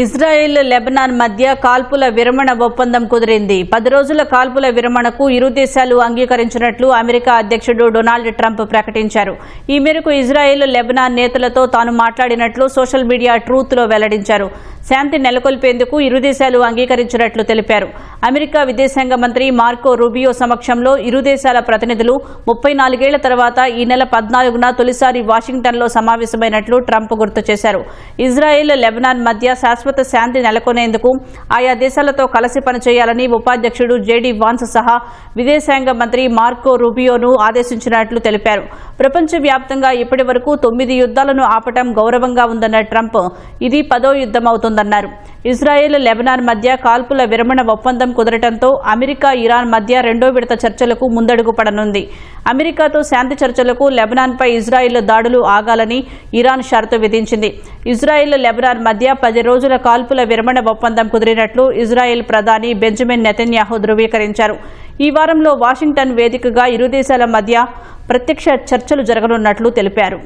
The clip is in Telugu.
ఇజ్రాయెల్ లెబనాన్ మధ్య కాల్పుల విరమణ ఒప్పందం కుదిరింది. 10 రోజుల కాల్పుల విరమణకు ఇరు దేశాలు అంగీకరించినట్లు అమెరికా అధ్యక్షుడు డొనాల్డ్ ట్రంప్ ప్రకటించారు. ఈ మేరకు ఇజ్రాయెల్ లెబనాన్ నేతలతో తాను మాట్లాడినట్లు సోషల్ మీడియా ట్రూత్లో వెల్లడించారు. శాంతి నెలకొల్పేందుకు ఇరు దేశాలు అంగీకరించినట్లు తెలిపారు. అమెరికా విదేశాంగ మంత్రి మార్కో రూబియో సమక్షంలో ఇరు దేశాల ప్రతినిధులు 34 ఏళ్ల తర్వాత ఈ నెల 14న తొలిసారి వాషింగ్టన్లో సమావేశమైనట్లు ట్రంప్ గుర్తు చేశారు. ఇజ్రాయెల్ లెబనాన్ మధ్య శాశ్వత శాంతి నెలకొనేందుకు ఆయా దేశాలతో కలిసి పనిచేయాలని ఉపాధ్యక్షుడు జేడీ వాన్స్ సహా విదేశాంగ మంత్రి మార్కో రూబియోను ఆదేశించినట్లు తెలిపారు. ప్రపంచవ్యాప్తంగా ఇప్పటి వరకు 9 యుద్ధాలను ఆపటం గౌరవంగా ఉందన్న ట్రంప్ ఇది 10వ యుద్ధం అవుతుందన్నారు. ఇజ్రాయెల్ లెబనాన్ మధ్య కాల్పుల విరమణ ఒప్పందం కుదరటంతో అమెరికా ఇరాన్ మధ్య 2వ విడత చర్చలకు ముందడుగు పడనుంది. అమెరికాతో శాంతి చర్చలకు లెబనాన్పై ఇజ్రాయెల్ దాడులు ఆగాలని ఇరాన్ షరతు విధించింది. ఇజ్రాయెల్ లెబనాన్ మధ్య 10 రోజుల కాల్పుల విరమణ ఒప్పందం కుదిరినట్లు ఇజ్రాయెల్ ప్రధాని బెంజమిన్ నెతన్యాహు ధృవీకరించారు. ఈ వారంలో వాషింగ్టన్ వేదికగా ఇరు దేశాల మధ్య ప్రత్యక్ష చర్చలు జరగనున్నట్లు తెలిపారు.